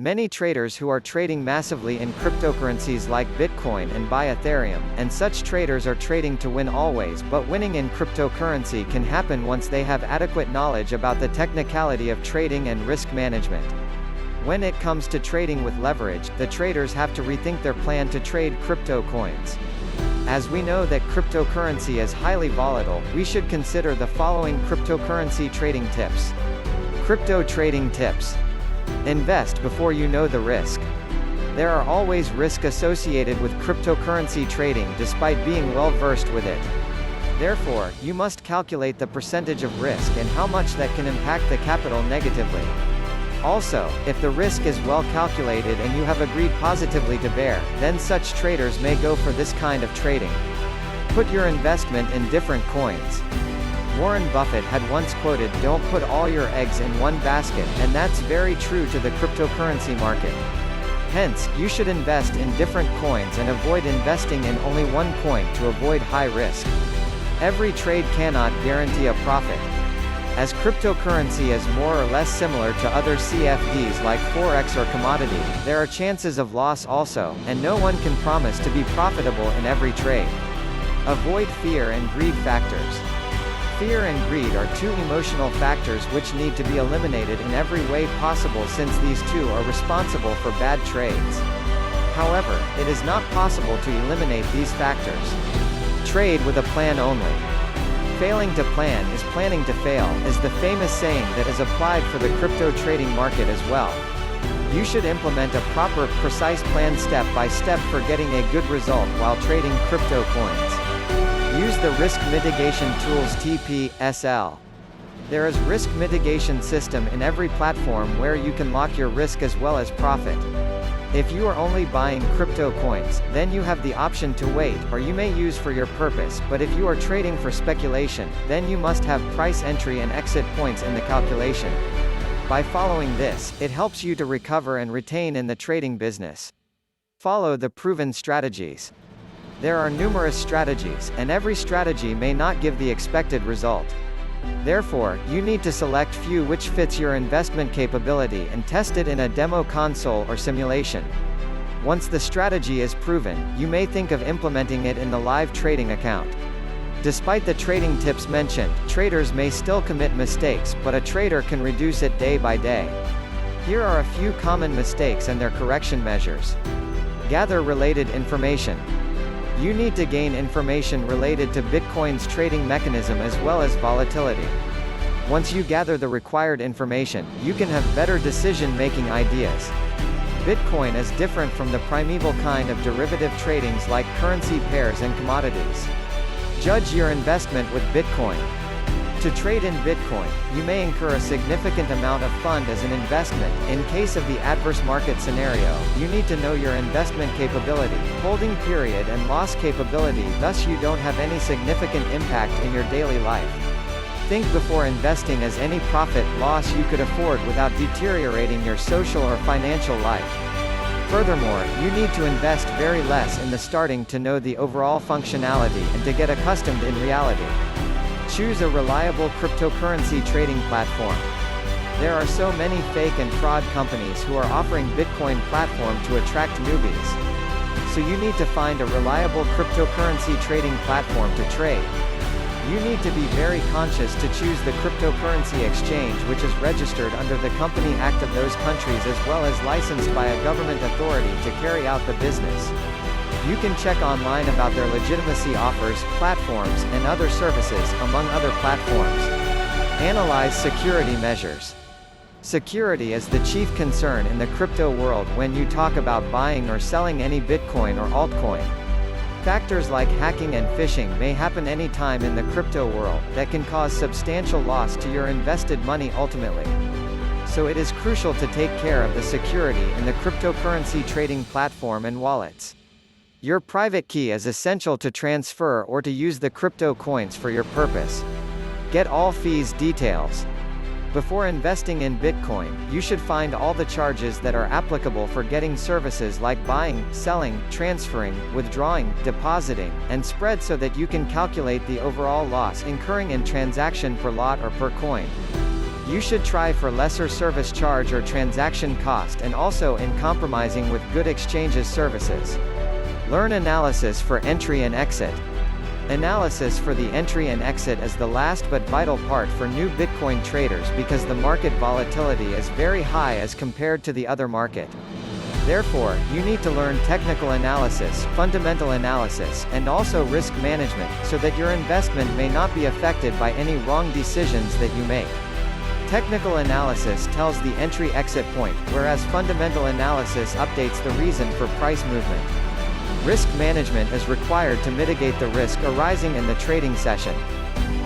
Many traders who are trading massively in cryptocurrencies like Bitcoin and buy Ethereum, and such traders are trading to win always, but winning in cryptocurrency can happen once they have adequate knowledge about the technicality of trading and risk management. When it comes to trading with leverage, the traders have to rethink their plan to trade crypto coins. As we know that cryptocurrency is highly volatile, we should consider the following cryptocurrency trading tips. Crypto trading tips. Invest before you know the risk. There are always risks associated with cryptocurrency trading despite being well versed with it. Therefore, you must calculate the percentage of risk and how much that can impact the capital negatively. Also, if the risk is well calculated and you have agreed positively to bear, then such traders may go for this kind of trading. Put your investment in different coins. Warren Buffett had once quoted, "Don't put all your eggs in one basket," and that's very true to the cryptocurrency market. Hence, you should invest in different coins and avoid investing in only one coin to avoid high risk. Every trade cannot guarantee a profit. As cryptocurrency is more or less similar to other CFDs like Forex or commodity, there are chances of loss also, and no one can promise to be profitable in every trade. Avoid fear and greed factors. Fear and greed are two emotional factors which need to be eliminated in every way possible since these two are responsible for bad trades. However, it is not possible to eliminate these factors. Trade with a plan only. Failing to plan is planning to fail, is the famous saying that is applied for the crypto trading market as well. You should implement a proper, precise plan step by step for getting a good result while trading crypto coins. Use the risk mitigation tools TPSL. There is risk mitigation system in every platform where you can lock your risk as well as profit. If you are only buying crypto coins, then you have the option to wait, or you may use for your purpose, but if you are trading for speculation, then you must have price entry and exit points in the calculation. By following this, it helps you to recover and retain in the trading business. Follow the proven strategies. There are numerous strategies, and every strategy may not give the expected result. Therefore, you need to select few which fits your investment capability and test it in a demo console or simulation. Once the strategy is proven, you may think of implementing it in the live trading account. Despite the trading tips mentioned, traders may still commit mistakes, but a trader can reduce it day by day. Here are a few common mistakes and their correction measures. Gather related information. You need to gain information related to Bitcoin's trading mechanism as well as volatility. Once you gather the required information, you can have better decision-making ideas. Bitcoin is different from the primeval kind of derivative tradings like currency pairs and commodities. Judge your investment with Bitcoin. To trade in Bitcoin, you may incur a significant amount of fund as an investment. In case of the adverse market scenario, you need to know your investment capability, holding period and loss capability, thus you don't have any significant impact in your daily life. Think before investing, as any profit, loss you could afford without deteriorating your social or financial life. Furthermore, you need to invest very less in the starting to know the overall functionality and to get accustomed in reality. Choose a reliable cryptocurrency trading platform. There are so many fake and fraud companies who are offering Bitcoin platform to attract newbies. So you need to find a reliable cryptocurrency trading platform to trade. You need to be very conscious to choose the cryptocurrency exchange which is registered under the Company Act of those countries as well as licensed by a government authority to carry out the business. You can check online about their legitimacy offers, platforms, and other services, among other platforms. Analyze security measures. Security is the chief concern in the crypto world when you talk about buying or selling any Bitcoin or altcoin. Factors like hacking and phishing may happen anytime in the crypto world that can cause substantial loss to your invested money ultimately. So it is crucial to take care of the security in the cryptocurrency trading platform and wallets. Your private key is essential to transfer or to use the crypto coins for your purpose. Get all fees details. Before investing in Bitcoin, you should find all the charges that are applicable for getting services like buying, selling, transferring, withdrawing, depositing, and spread so that you can calculate the overall loss incurring in transaction per lot or per coin. You should try for lesser service charge or transaction cost and also in compromising with good exchanges services. Learn analysis for entry and exit. Analysis for the entry and exit is the last but vital part for new Bitcoin traders because the market volatility is very high as compared to the other market. Therefore, you need to learn technical analysis, fundamental analysis, and also risk management, so that your investment may not be affected by any wrong decisions that you make. Technical analysis tells the entry-exit point, whereas fundamental analysis updates the reason for price movement. Risk management is required to mitigate the risk arising in the trading session.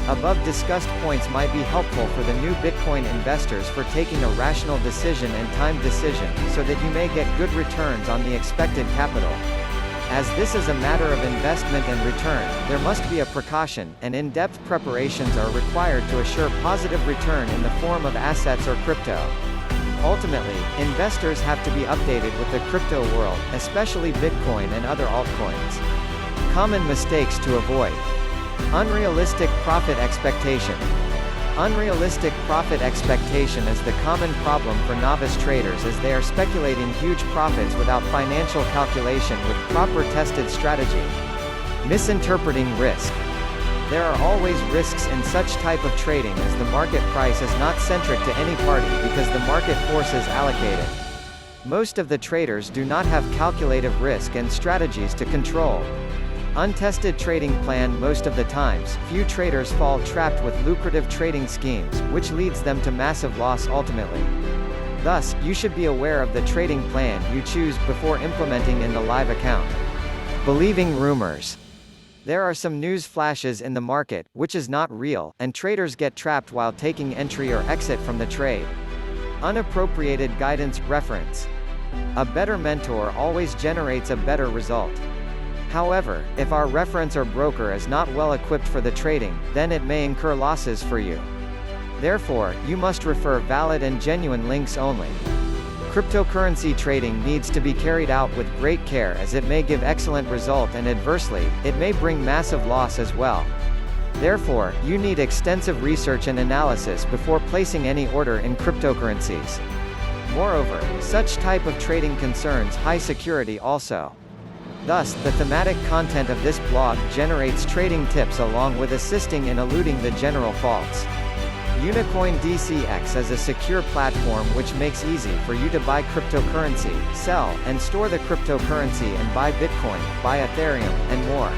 Above discussed points might be helpful for the new Bitcoin investors for taking a rational decision and timed decision, so that you may get good returns on the expected capital. As this is a matter of investment and return, there must be a precaution, and in-depth preparations are required to assure positive return in the form of assets or crypto. Ultimately, investors have to be updated with the crypto world, especially Bitcoin and other altcoins. Common mistakes to avoid. Unrealistic profit expectation. Unrealistic profit expectation is the common problem for novice traders as they are speculating huge profits without financial calculation with proper tested strategy. Misinterpreting risk. There are always risks in such type of trading as the market price is not centric to any party because the market forces allocated. Most of the traders do not have calculative risk and strategies to control. Untested trading plan. Most of the times, few traders fall trapped with lucrative trading schemes, which leads them to massive loss ultimately. Thus, you should be aware of the trading plan you choose before implementing in the live account. Believing rumors. There are some news flashes in the market, which is not real, and traders get trapped while taking entry or exit from the trade. Unappropriated guidance. Reference. A better mentor always generates a better result. However, if our reference or broker is not well equipped for the trading, then it may incur losses for you. Therefore, you must refer valid and genuine links only. Cryptocurrency trading needs to be carried out with great care as it may give excellent result and adversely, it may bring massive loss as well. Therefore, you need extensive research and analysis before placing any order in cryptocurrencies. Moreover, such type of trading concerns high security also. Thus, the thematic content of this blog generates trading tips along with assisting in eluding the general faults. Unicoin DCX is a secure platform which makes easy for you to buy cryptocurrency, sell, and store the cryptocurrency and buy Bitcoin, buy Ethereum, and more.